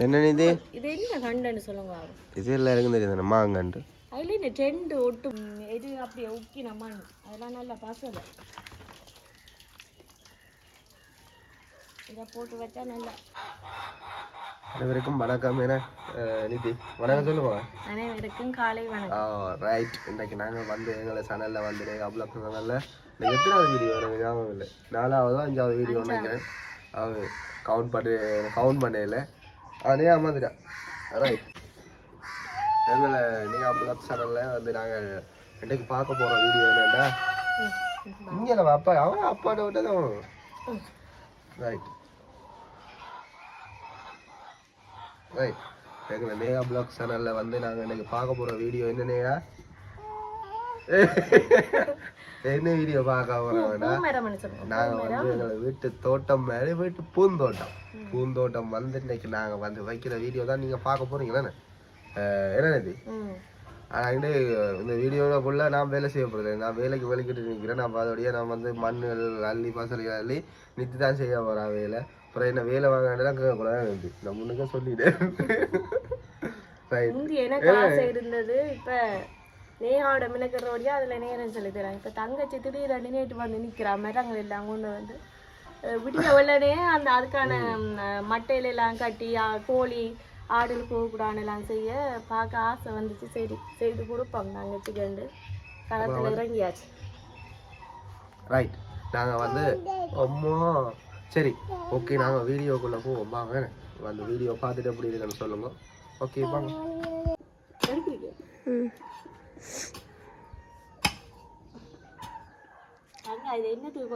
என்ன இது இது என்ன கண்டுன்னு சொல்லுங்க. இது எல்லாம் இருக்குன்னு தெரியுது மாங்கண்டு. அதில் இந்த டெண்டு ஒட்டு எது அப்படியே உக்கி நம்மான் அதெல்லாம் நல்லா பசலை இதை போட்டு வச்சா நல்லா. அனைவருக்கும் வணக்கம். என்ன நிதி வணக்கம் சொல்லுங்க. அனைவருக்கும் காலை வணக்கம். ரைட். இன்றைக்கு நாங்கள் வந்து எங்களை சேனலில் வந்து அவ்வளோ சேனலில் எத்தனாவது வீடியோ எனக்கு ஞாபகம் இல்லை, 4வது 5வது வீடியோ நினைக்கிறேன். அது கவுண்ட் பண்ணல அதே அம்மாதிரியா. ரைட். எங்களை நீங்கள் அவ்வளோ சேனலில் வந்து நாங்கள் இன்றைக்கு பார்க்க போகிற வீடியோ என்னென்னா இங்கே நம்ம அப்பா அவன் அப்பாட்ட விட்டு தான். Right right. எங்களை நேஹா பிளாக் சேனலில் வந்து நாங்கள் இன்றைக்கி பார்க்க போகிற வீடியோ என்னென்னையா என்ன வீடியோ பார்க்க போகிறோம்னா நாங்கள் வந்து எங்களை வீட்டு தோட்டம் மாதிரி வீட்டு பூந்தோட்டம் வந்து இன்னைக்கு நாங்கள் வந்து வைக்கிற வீடியோ தான் நீங்கள் பார்க்க போகிறீங்களே. என்ன இது இந்த வீடியோவில் ஃபுல்லாக நான் வேலை செய்ய போகிறேன். நான் வேலைக்கு வலிக்கிட்டு நிற்கிறேன். நான் அதோடைய நான் வந்து மண்ணுகள் அள்ளி பசலிகள் அள்ளி நித்தி தான் செய்ய போகிறேன் வேலை. அப்புறம் என்ன வேலை வாங்கினா கேட்கக்கூடாது நான் முன்னுக்கே சொல்லிட்டேன். எனக்கு ஆசை இருந்தது. இப்போ நேஹாவோட மிளக்கிறோடையா அதில் நேரம் சொல்லி தராங்க. இப்போ தங்கச்சி திடீர்னு நேற்று வந்து நிற்கிறா மரங்கள் எல்லாம் கொண்டு வந்து விடிய உடனே அந்த அதுக்கான மட்டையில எல்லாம் கட்டி கோழி ஆடுகள் போகக்கூடாதுலாம் செய்ய பார்க்க ஆசை வந்துச்சு. சரி செய்து கொடுப்போம் நாங்கள் சிக்கண்டு களத்தில் இறங்கியாச்சு. ரைட். நாங்கள் வந்து அம்மா சரி ஓகே நாங்கள் வீடியோக்குள்ளே போவோம் வாங்க. அந்த வீடியோ பார்த்துட்டு எப்படி இருக்குன்னு சொல்லுங்க. ஓகே வாங்க. இது என்னத்துக்கு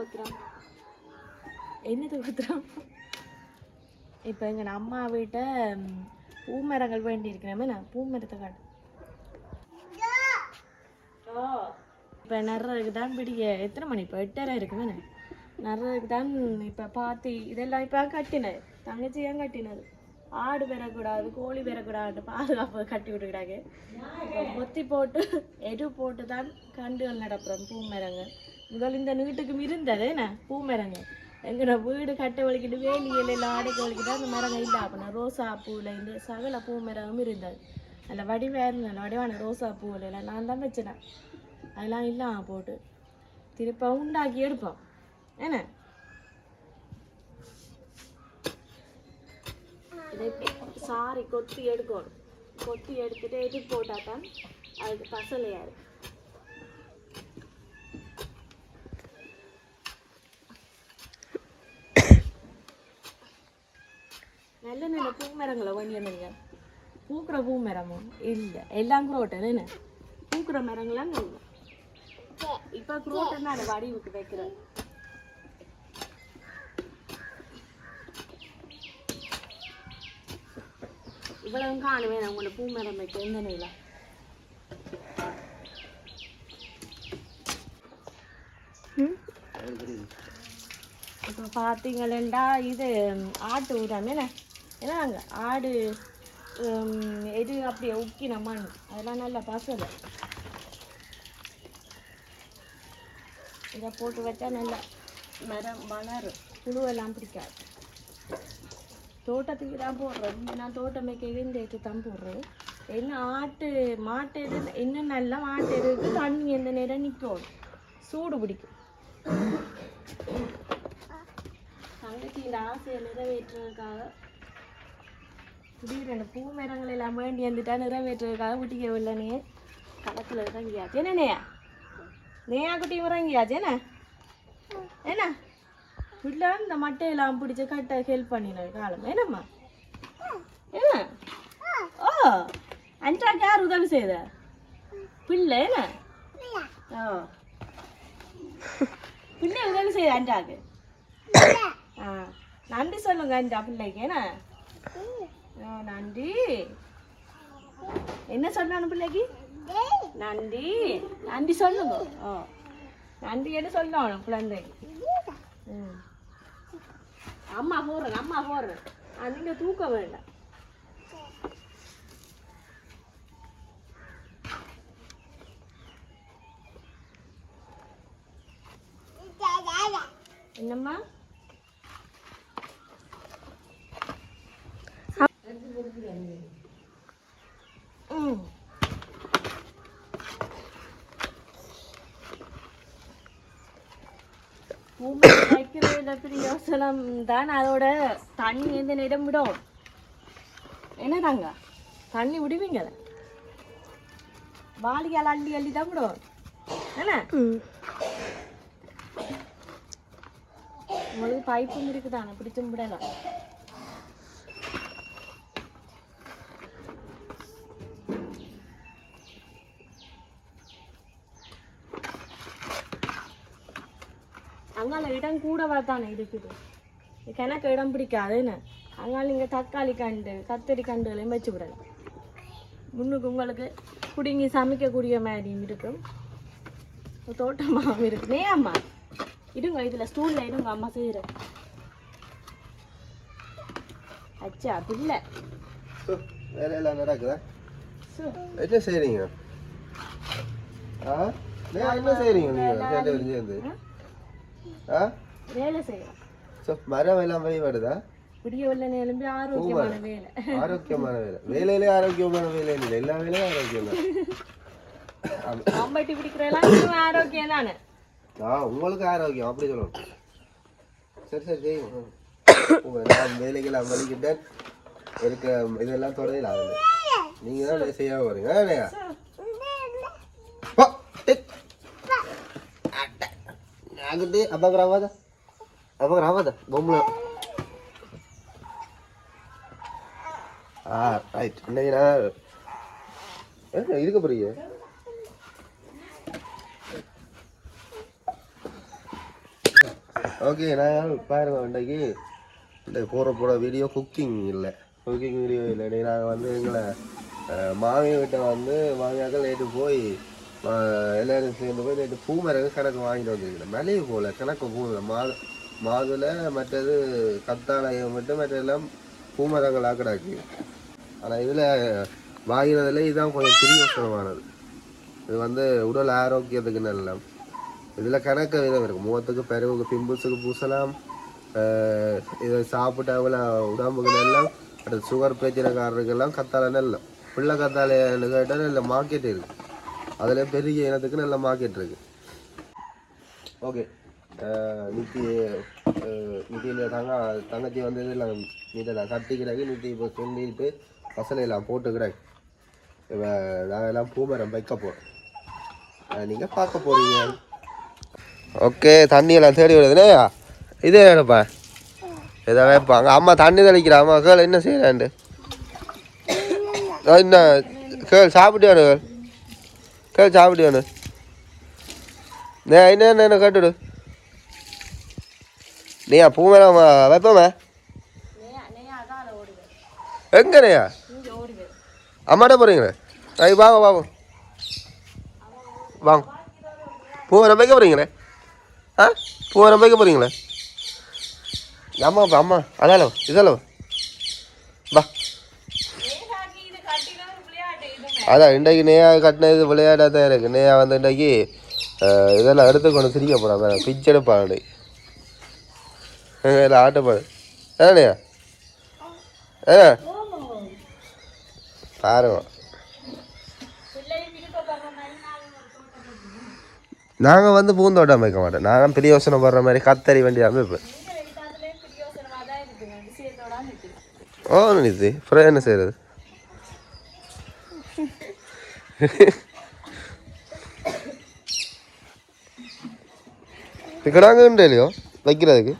ஊற்றுறோம் இப்போ எங்கள் அம்மா வீட்டை பூமரங்கள் வேண்டி இருக்கிறாமே நான் பூமரத்தை காட்டு. இப்போ நடுறதுக்கு தான் பிடிக்க எத்தனை மணி இப்போ 8:30 இருக்குமே நடுறதுக்கு தான் இப்போ பார்த்து இதெல்லாம் இப்போ கட்டினது தங்கச்சி ஏன் கட்டினது. ஆடு பெறக்கூடாது கோழி பெறக்கூடாது பாதுகாப்பு கட்டி விட்டுக்கிட்டாங்க. இப்போ கொத்தி போட்டு எரு போட்டு தான் கண்டுகள் நடப்புறோம் பூமரங்கள். முதல் இந்த வீட்டுக்கும் இருந்தது என்ன பூமரங்கள் எங்கட வீடு கட்ட வலிக்கிட்டு வேலியில் எல்லாம் ஆடைக்கு வலிக்கிட்டு அந்த மரங்கள் இல்லை. அப்படின்னா ரோசா பூவில் இந்த சகல பூ மரமும் இருந்தது. அதில் வடிவாக இருந்தேன் வடிவான ரோசா பூவில் எல்லாம் நான் தான் வச்சினேன். அதெல்லாம் இல்லாம போட்டு திருப்ப உண்டாக்கி எடுப்போம் என்ன. இதை சாரி கொத்தி எடுக்கணும். கொத்தி எடுத்துட்டு எது போட்டால் தான் அதுக்கு பசலையாரு. நல்ல நல்ல பூமரங்களை வேண்டிய பூக்கிற பூமரமும் இல்லை எல்லாம் குரோட்டன் என்ன பூக்கிற மரங்களாம் இல்லை. இப்போ குரோட்டன் அதை வடிவுக்கு வைக்கிறேன். இவ்வளவு காணுவேன் உங்களோட பூமரம் வைக்க எந்த நிலை. இப்போ பார்த்தீங்களா இது ஆட்டு ஊராமே ஏன்னா அங்கே ஆடு எது அப்படியே உக்கி நம்மான் அதெல்லாம் நல்லா பசலை. இதை போட்டு வச்சா நல்லா மரம் வளரும். புழுவெல்லாம் பிடிக்காது. தோட்டத்துக்கு தான் போடுறது. நான் தோட்டம் வைக்க இந்த எடுத்து தான் போடுறது. என்ன மாட்டு எது இன்னும் நல்லா மாட்டு எதுக்கு தண்ணி எந்த நேரம் நிற்கும் சூடு பிடிக்கும். தங்கச்சி இந்த ஆசையை நிறைவேற்றுறதுக்காக திடீரென பூ மரங்கள் எல்லாம் வேண்டி வந்துட்டா நிறைவேற்றுறதுக்காக விட்டிக்க இல்லைனே களத்தில் இறங்கியாச்சு. என்னண்ணே நேயா குட்டி இறங்கியாச்சு என்ன என்ன வீட்டில் இந்த மட்டையெல்லாம் பிடிச்சி கட்ட ஹெல்ப் பண்ணினது காலம் என்னம்மா என்ன. ஓ அன்றாக்கு யார் உதவி செய்த பிள்ளை என்ன. ஓ பிள்ளை உதவி செய்த அன்றாக்கு. நன்றி சொல்லுங்க அஞ்சா பிள்ளைக்கு என்ன. நன்றி என்ன சொல்லணும் பிள்ளைக்கு நன்றி நன்றி சொல்லுங்க. நன்றி என்ன சொல்லணும் குழந்தைக்கு. அம்மா போடுறேன் நீங்க தூக்க வேண்டாம். என்னம்மா பூமரம் வைக்கிறதுல பிரயோசனம் தான். அதோட தண்ணி எந்த நேரம் விடும் என்ன தாங்க தண்ணி விடுவீங்க வாளியால் அள்ளி அள்ளி தான் விடும் என்ன உங்களுக்கு பைப்பும் இருக்குதானே பிடிச்சும் விடலாம். அங்கால இடம் கூடவா தானே இருக்குது. எனக்கு இடம் பிடிக்காதுன்னு அங்கால நீங்கள் தக்காளி கண்டு கத்தரி கண்டுகளையும் வச்சு விடலாம். முன்னுக்கு உங்களுக்கு குடிங்கி சமைக்கக்கூடிய மாதிரியும் இருக்கும், தோட்டமாகவும் இருக்கு. நே அம்மா இருங்க, இதில் ஸ்டூலில் இருங்க, அம்மா செய்கிறேன். அச்சா பிள்ளை வேலையெல்லாம் நடக்குதா? என்ன செய்றீங்க? என்ன செய்றீங்க நீங்க? வேலை செய்யலாம். மரம் எல்லாம் போய் வருதா? புதிய வெள்ளை எலும்பி ஆரோக்கியமான வேலை. ஆரோக்கியமான வேலை. வேலையிலே ஆரோக்கியமான வேலை இல்லை, எல்லா வேலையும் ஆரோக்கியம் தான். மாம்பட்டி பிடிக்கிறதெல்லாம் ஆரோக்கியம் தானே. உங்களுக்கு ஆரோக்கியம் அப்படி சொல்லணும். சரி சரி செய்யும். நான் வேலைக்கெல்லாம் வலிக்கிட்டேன் இருக்க இதெல்லாம் தொடரலாம். நீங்க தான் செய்ய வரீங்க. ஆகிட்டு அப்பாக்கு ராவாதா பொம்மை. ரைட். இன்னைக்கு நான் இருக்க போறீங்க. ஓகே, நான் பாருங்க இன்றைக்கு இந்த போகிற வீடியோ குக்கிங் வீடியோ இல்லை. இன்றைக்கி நாங்கள் வந்து எங்களை மாமியை கிட்ட வந்து மாமியாக்கள் நேற்று போய் எல்லோரும் சேர்ந்து போய் நேற்று பூமரங்க கணக்கு வாங்கிட்டு வந்துருக்கேன். மலையை போகல கணக்கு பூ மாதுளை மற்றது கத்தாழையை மட்டும் மற்றெல்லாம் பூமரங்கள் ஆக்கடாக்கி. ஆனால் இதில் வாங்கினதில் இதுதான் கொஞ்சம் பிரியோசனமானது. இது வந்து உடல் ஆரோக்கியத்துக்கு நல்ல. இதில் கணக்கு விதம் இருக்குது. முகத்துக்கு பிறவுக்கு பிம்பிள்ஸுக்கு பூசலாம். இதை சாப்பிட்டாவில் உடம்புக்கு எல்லாம் அடுத்து சுகர் பிரச்சனைக்காரருக்கெல்லாம் கத்தாழை நல்ல. பிள்ளை கத்தாழைன்னு கேட்டால் நல்ல மார்க்கெட் இருக்குது. அதில் பெரிய இனத்துக்கு நல்ல மார்க்கெட் இருக்குது. ஓகே, நித்தியில் தங்கச்சி வந்து இதெல்லாம் நீட்டெல்லாம் கட்டிக்கிறாங்க. நித்தி இப்போ சொல்லிட்டு பசலையெல்லாம் போட்டுக்கிறாங்க. இப்போ நாங்கள் எல்லாம் பூமரம் வைக்க போகிறோம், நீங்கள் பார்க்க போகிறீங்க. ஓகே, தண்ணியெல்லாம் தேடி விடுதுனேயா. இதே வேணுப்பா, இதை வைப்பாங்க. அம்மா தண்ணி தெளிக்கிறா. அம்மா கேள் என்ன செய்யலான்ட்டு. என்ன கேள் சாப்பிட்டு வேணும், கேள் சாப்பிட்டு வேணும். என்ன கேட்டுடு. நீயா பூமரம் வைப்போமே எங்கனையா அம்மாட்ட போகிறீங்களே. வாங்க வாங்க வாங்க. பூமரம் வைக்க போகிறீங்களே? பூமரம் வைக்க போகிறீங்களே? அம்மா அதால இதெல்லாம் வா. அதான் இன்றைக்கு நேயா கட்டினது விளையாடாக தான் இருக்குது. நேயா வந்து இன்றைக்கு இதெல்லாம் எடுத்துக்கொண்டு சிரிக்க போகிறான். பிச்செடுப்பான் இல்லை ஆட்டப்பாடு ஏன்னையா பாருங்க. நாங்கள் வந்து பூந்தோட்டம் வைக்க மாட்டோம். நாங்கள் பெரிய யோசனை போடுற மாதிரி கத்தரி வண்டி அமைப்பேன். ஓ நிதி அப்புறம் என்ன செய்யறது? கிடாங்க இல்லையோ வைக்கிறதுக்கு.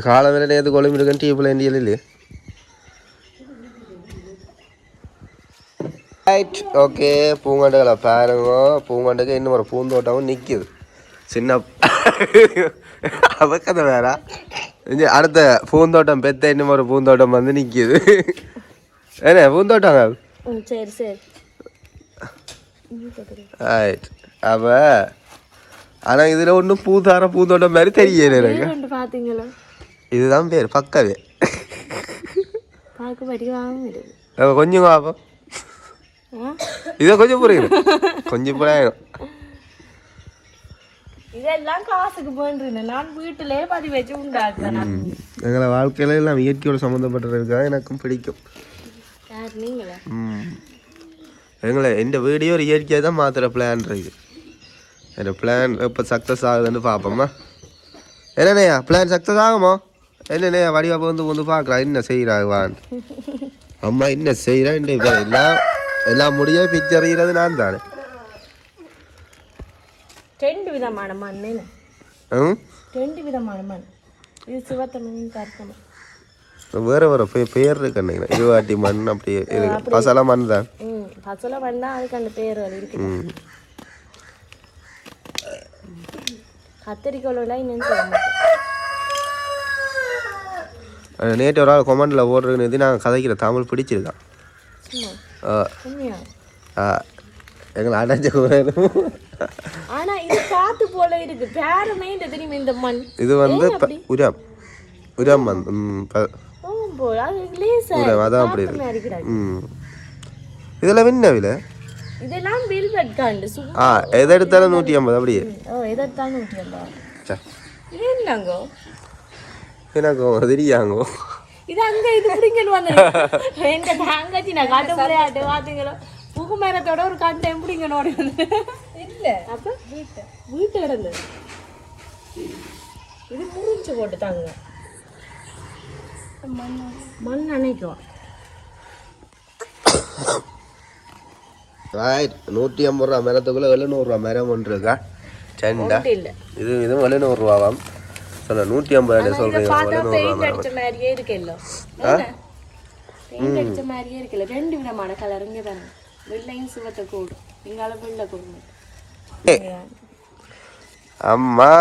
காலம் வேலை நேற்று கொழும்பு இருக்குன்னு டீப்பில் இந்தியில் இல்லையே. ரைட். ஓகே, பூங்காண்டுகளை பாருங்க. பூங்காண்டுக்கு இன்னும் ஒரு பூந்தோட்டமும் நிற்கிது. சின்ன அவக்கதை வேறா. அடுத்த பூந்தோட்டம் பெத்த இன்னும் ஒரு பூந்தோட்டம் வந்து நிற்கிது. என்ன பூந்தோட்டம்? சரி சரி. ரைட். அப்போ ஆனால் இதில் ஒன்றும் பூந்தோட்டம் மாதிரி தெரியல எனக்கு. பார்த்தீங்களா? இதுதான் பேர் பக்கவே. கொஞ்சம் பார்ப்போம். இதை கொஞ்சம் புரியுது, கொஞ்சம் புரியும். இதெல்லாம் காசுக்கு போன்றேன். நான் வீட்டிலே பதிவு வச்சு உண்டாக்குறேன். எங்களை வாழ்க்கையில எல்லாம் இயற்கையோட சம்மந்தப்பட்டிருக்கா எனக்கும் பிடிக்கும். நீங்களா? எங்களை இந்த வீடியோ ஒரு இயற்கையாக தான் மாற்றுற பிளான் இருக்குது. இந்த பிளான் எப்போ சக்ஸஸ் ஆகுதுன்னு பார்ப்போம்மா. என்னண்ணேயா பிளான் சக்ஸஸ் ஆகுமோ? என்னண்ணேயா வடிவா வந்து பார்க்குறா என்ன செய்கிறான் அம்மா என்ன செய்கிறேன் எல்லாம் முடிய பிச்சறிகிறது நான் தானே. 2 விதமான மண். 2 விதமான மண். இது சிவத்தமிழ் கருத்தம். வேற வேற பேர் இருக்கு நினைக்கிறேன். இருவாட்டி மண் அப்படி இருக்கு. பசல மண் தான். பசல மண் தான் அதுக்கு அந்த பேர் இருக்கு. கத்திரிக்கோளெல்லாம் இன்னும் சொல்ல நேற்று ஒரு ஆள் கொமெண்ட்ல ஓடுறது நாங்கள் கதைக்கிற தமிழ் பிடிச்சிருக்கான். எங்களை அடைஞ்ச ஆனா இது காத்து போல இருக்கு. பேரமே இந்த தெரியுமா இந்த மண். இது வந்து உரம் மண். அதான் அப்படி இருக்கு. இதெல்லாம் என்ன விலை? இதெல்லாம் வெல்வெட் காண்டு. எதை எடுத்தாலும் 150 அப்படியே. எதை எடுத்தாலும் 150. இது என்னங்க? எனக்கு தெரியாங்கோ. இது அங்க இது பிடிங்கன்னு வந்து எங்க தங்கச்சி நான் காட்ட முடியாது பாத்தீங்களா? புகு மரத்தோட ஒரு கண்டை பிடிங்கன்னு ஓடி வந்து இல்ல அப்ப வீட்டு கிடந்து இது முறிஞ்சு போட்டு தாங்க மண் நினைக்கும். 150 ரூபா மரத்துக்குள்ள 700 ரூபா மரம் ஒன்று இருக்கா சண்டா. இது 700 ரூபாவாம். சொல்ல 150 சொல்றீங்க. பெயிண்ட் அடிச்ச மாதிரியே இருக்குல்ல. பெயிண்ட் அடிச்ச மாதிரியே இருக்குல்ல. 2 விதமான கலர் இங்க பாருங்க. வெள்ளையும் சிவத்த கோடு. இங்கால வெள்ளை கோடு. அம்மா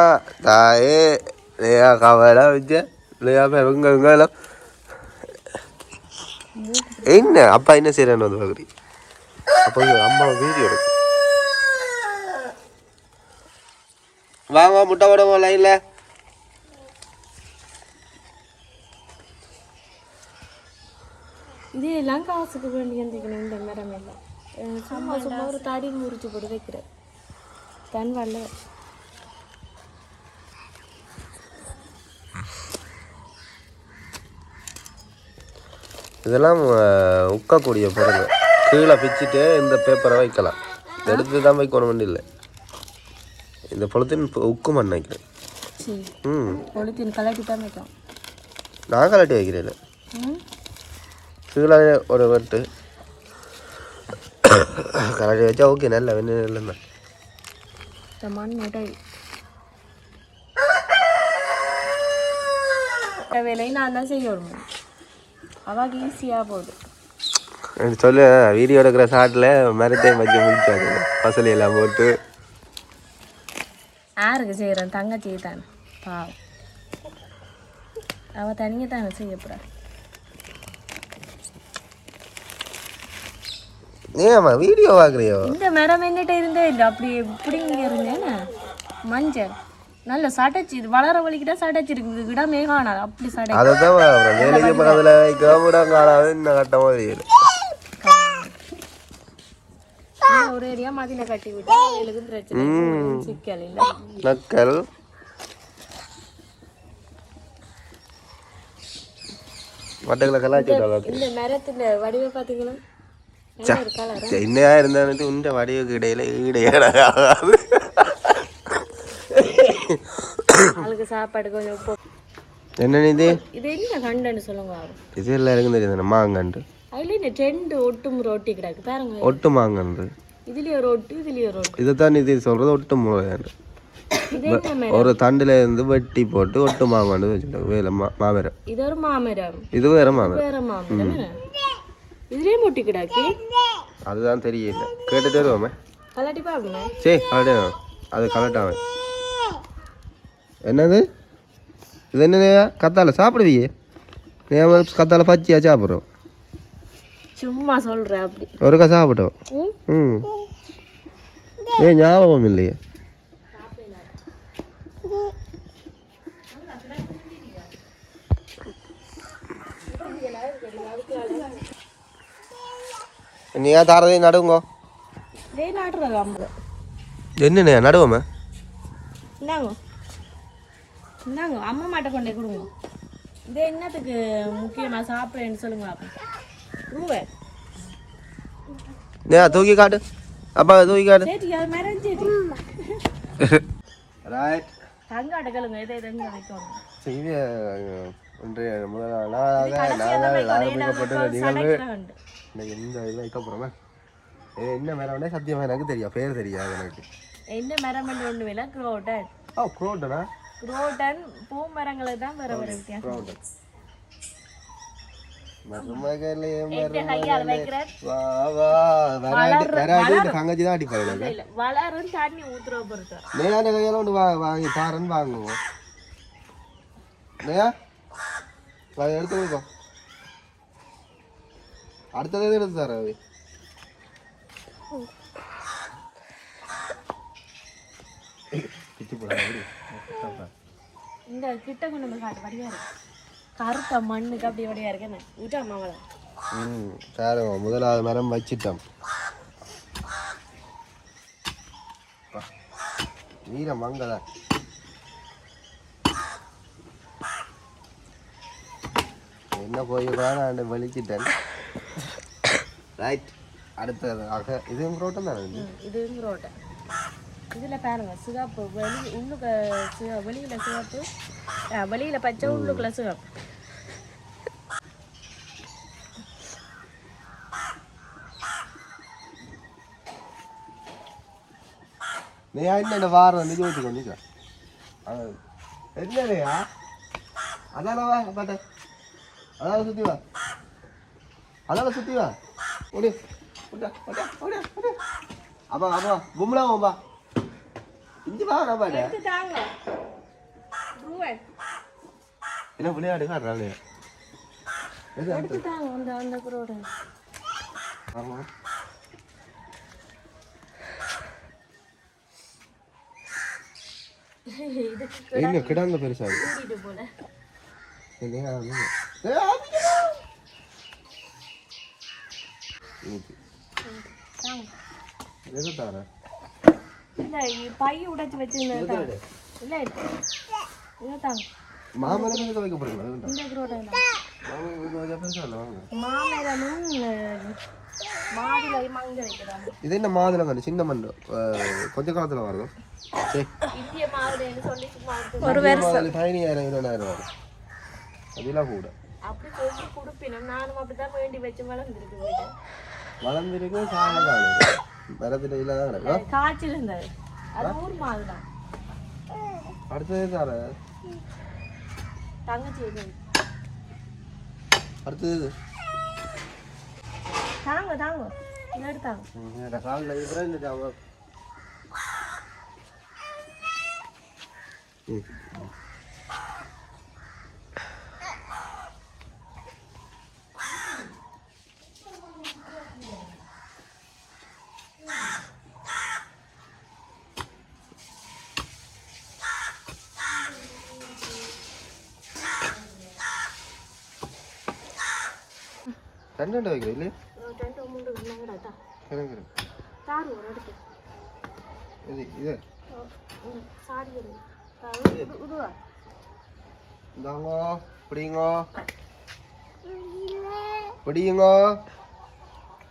தாயே லேயா கவலை வச்சு லேயா இவங்க என்ன அப்பா என்ன செய்யறான்னு வந்து பார்க்குறீங்க. அப்போ அம்மா வீடியோ எடுக்கும். வாங்க முட்டை போடுவோம் லைன்ல. இது எல்லாம் காசுக்கு வேண்டி எந்திக்கணும். இந்த மரம் எல்லாம் சும்மா சும்மா ஒரு தாடி முறிச்சு போட்டு வைக்கிற தன் வரல. இதெல்லாம் உக்கக்கூடிய பொருள். கீழே பிச்சுட்டு இந்த பேப்பரை வைக்கலாம். எடுத்து தான் வைக்கணும் வேண்டிய இல்லை. இந்த பொழுத்தின் உக்கு மண் வைக்கிறேன். பொழுத்தின் கலட்டி தான் வைக்கலாம். நான் கலட்டி வைக்கிறேன். கீழே ஒரு வெட்டு கலட்டி வச்சா ஓகே. நல்ல வெண்ணெய் இல்லைன்னா மண் உடை வேலையை நான் தான் செய்யணும். அவாக்கு ஈஸியாக போகுது. சொல்லு வீடியோ எடுக்கிற ஷாட்டில் மரத்தையும் வச்சு முடிச்சாங்க. பசலி எல்லாம் போட்டு யாருக்கு செய்கிறேன்? தங்கச்சி தானே பாவம். அவள் தனியாக தானே செய்யப்படுறா. ஏம்மா வீடியோ பார்க்குறியோ? இந்த மரம் என்னட்ட இருந்தே இல்லை. அப்படி இப்படி இங்கே இருந்தேன்னு மஞ்சள் நல்ல சடைச்சி. இது வளர வலிக்கிட்டா சடைச்சிருக்கு. இடமே காணாது. அப்படி சடை. அதை தான் வேலைக்கு பக்கத்தில் வைக்காம காணாது. இன்னும் கட்ட மாதிரி ஒரு ஏரியா மதில கட்டி விட்டு அவங்களுக்கு பிரச்சனை சிக்கல் இல்லை. நக்கல் மட்டங்களை கலாச்சி இந்த மரத்துல வடிவை பார்த்தீங்களா? என்னையா இருந்தாலும் உண்ட வடிவுக்கு இடையில ஈடையாடாது. அவளுக்கு சாப்பாடு கொஞ்சம் உப்பு. என்ன இது? இது என்ன கண்டுன்னு சொல்லுங்க. இது எல்லாம் இருக்குன்னு தெரியுது. மாங்கண்டு அதுல இந்த 2 ஒட்டும் ரொட்டி கிடக்கு பாருங்க. ஒட்டு மாங்கண்டு. இதுலயே ஒரு ஒட்டு இதுலயே ஒரு ஒட்டு. இதைத்தான் இது சொல்றது ஒட்டு முறையாண்டு. ஒரு தண்டுல இருந்து வெட்டி போட்டு ஒட்டு மாங்கண்டு வச்சுட்டாங்க. வேலை மாமரம். இது ஒரு மாமரம். இது வேற மாமரம். வேற மாமரம். இதுலயே முட்டி கிடக்கு. அதுதான் தெரியல. கேட்டுட்டு வருவோமே. கலட்டி பாருங்க. சரி கலட்டி. அது கலட்டாவே. என்னது இது? என்ன கத்தால சாப்பிடுவீங்க? கத்தால பச்சியா சாப்பிட்றோம். சும்மா சொல்கிறேன். அப்படி ஒருக்கா சாப்பிட்டோம். ஏன் ஞாபகம் இல்லையே? நீயா தாரதையும் நடுங்கோ. என்னண்ணே நடுவோமே? இந்தாங்க இந்தாங்க அம்மா மாட்டை கொண்டே கொடுங்க. இது என்னத்துக்கு முக்கியமாக சாப்பிட்றேன்னு சொல்லுங்க. ரூபா தூக்கி காட்டு அப்பா தூக்கி காட்டு சேட்டி அது மரம் சேட்டி ரைட் தங்க அடக்கலுங்க இதை எங்க வைக்கணும் செய்தி ஒன்றைய முதல் நாங்கள் ஆரம்பிக்கப்பட்ட நிகழ்வு எந்த இது வைக்க போகிறோமே என்ன மரம்னே சத்தியமாக எனக்கு தெரியும் பேர் தெரியாது எனக்கு என்ன மரம் ஒன்று இல்லை குரோட்டன் குரோட்டனா குரோட்டன் பூ மரங்களை தான் வர வித்தியாசம் வளரும் தண்ணி ஊத்துற பொறுத்த வாங்கி பாருன்னு வாங்குவோம் எடுத்து கொடுப்போம் அடுத்ததே எடுத்து தர இந்த கிட்ட கொண்டு காட்டு வடிவா இருக்கு கருத்த மண்ணுக்கு அப்படி வடிவா இருக்கு என்ன விட்டா மாவள சார் முதலாவது மரம் வச்சிட்டோம் வீர மங்கள என்ன போய் நான் வலிச்சிட்டேன் ரைட் அடுத்ததாக இதுவும் ரோட்டம் தானே இதுவும் ரோட்டம் இதில் பாருங்க சிவப்பு உள்ளுக்கு வெளியில் சிவப்பு வெளியில் பச்சை உள்ளுக்குள்ள சிவப்பு நீ என்ன வாரம் வந்து ஜோதிச்சு கொண்டு என்னையா அதானவா பாட்ட அதால சுத்தி வா அதால சுத்தி வா ஓடி அப்பா அப்பா கும்பலாமா இஞ்சி வா நான் பாட்ட என்ன விளையாடு காட்டுறாள் அந்த குரோட ஆமா எங்க கிடாங்க பெருசா போல பை உடைச்சு வச்சிருந்தேன் மாமரம் வைக்க போறீங்களா இது என்ன மாதுளம் சின்ன மண்டு கொஞ்ச காலத்துல வரும் ஒரு வருஷம் 15,000-20,000 வரும் அதெல்லாம் கூட அப்படி சொல்லி கொடுப்பினும் நானும் அப்படிதான் வேண்டி வச்சு வளர்ந்துருக்கு சாயங்காலம் மரத்துல இல்லாதான் கிடக்கும் காய்ச்சல் இருந்தது அது ஊர் மாதுதான் அடுத்தது தார தங்கச்சி அடுத்தது தாங்க தாங்க இதை எடுத்தாங்க காலில் இருக்கிறேன் இந்த ரெண்டு வைக்கிறேன் இல்லையா இது இது இந்தாங்க பிடிங்க பிடிங்க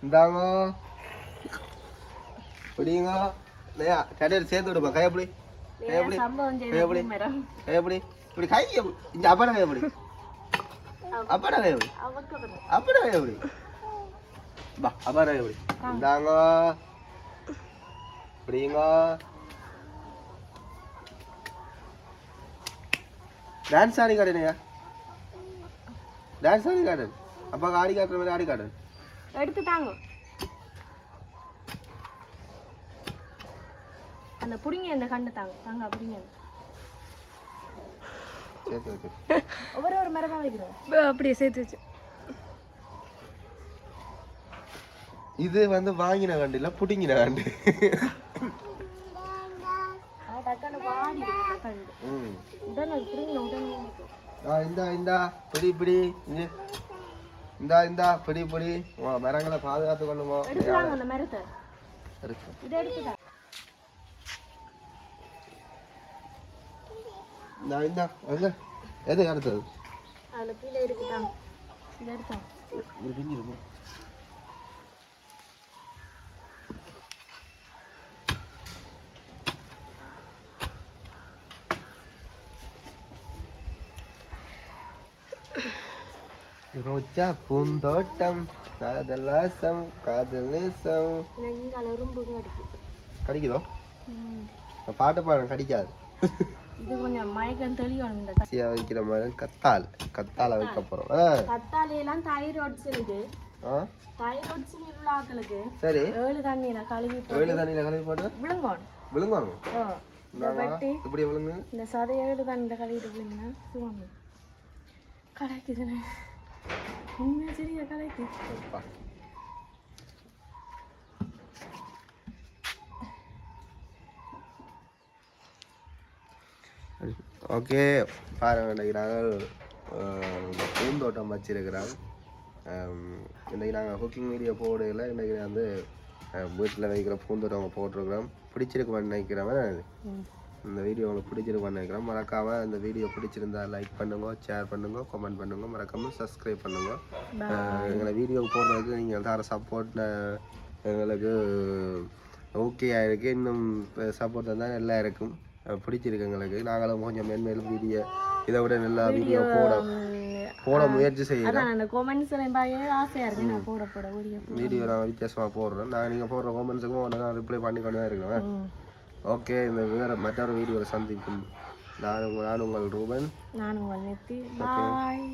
இந்தாங்க பிடிங்க இல்லையா கடையில் சேர்த்து விடுப்பா கையப்படி கையப்படி கையப்படி கையப்படி இப்படி கை இந்த அப்பட கையப்படி அப்பட கையப்படி அப்பட கையப்படி பா அப்பட கையப்படி இந்தாங்க பிடிங்க டான்ஸ் ஆடி காட்டுனையா டான்ஸ் ஆடி காட்டு அப்பா ஆடி காட்டுற மாதிரி ஆடி காட்டு எடுத்து தாங்க அந்த புடிங்க அந்த கண்ணு தாங்க தாங்க அப்படிங்க சேர்த்து வச்சு ஒரு மரமா வைக்கிறோம் அப்படியே சேர்த்து வச்சு இது வந்து வாங்கின கண்டு இல்ல புடிங்கின கண்டு மரங்களை பாதுகாத்து கொள்ளுமோ எது அடுத்தது ரோஜா பூந்தோட்டம் காதல் வாசம் காதல் நேசம். கடிக்குதோ? பாட்டு பாடம் கடிக்காது. இது கொஞ்சம் மயக்கம் தெளிவான இந்த வைக்கிற மாதிரி கத்தால வைக்க போறோம். கத்தாலையெல்லாம் தைராய்ட்ஸ் இருக்கு. தைராய்ட்ஸ் உள்ள ஆட்களுக்கு சரி 7 தண்ணியில கழுவி போட்டு விழுங்கணும். இப்படி விழுங்க. இந்த சதை 7 தண்ணியில கழுவிட்டு விழுங்கினா சுவாமி கலைக்குதுன்னு உண்மையா சரியா கலைக்கு. ஓகே பாருங்க, இன்றைக்கி நாங்கள் பூந்தோட்டம் வச்சிருக்கிறோம். இன்றைக்கி நாங்கள் குக்கிங் வீடியோ போடல. இன்றைக்கி வந்து வீட்டில் வைக்கிற பூந்தோட்டம் போட்டிருக்கிறோம். பிடிச்சிருக்குன்னு நினைக்கிறவன் இந்த வீடியோ உங்களுக்கு பிடிச்சிருக்குன்னு நினைக்கிறோம். மறக்காமல் இந்த வீடியோ பிடிச்சிருந்தா லைக் பண்ணுங்க, ஷேர் பண்ணுங்க, கமெண்ட் பண்ணுங்க, மறக்காமல் சப்ஸ்கிரைப் பண்ணுங்க. எங்களை வீடியோ போடுறதுக்கு நீங்கள் தர சப்போர்ட் எங்களுக்கு ஓகே ஆகிருக்கு. இன்னும் சப்போர்ட் தான் எல்லாம் இருக்கும். பிடிச்சிருக்கு எங்களுக்கு. நாங்களும் கொஞ்சம் மென்மேலும் வீடியோ இதை விட நல்லா வீடியோ போட முயற்சி செய்யலாம். வீடியோ நான் வித்தியாசமாக போடுறோம். நான் நீங்கள் போடுற கமெண்ட்ஸுக்கும் நான் ரிப்ளை பண்ணி கொண்டு தான் இருக்கிறேன். ஓகே, இந்த வேறு மற்றொரு வீடியோவில் சந்திக்கும். நான் உங்கள் ரூபன். நான் உங்கள் நித்தி. பாய்.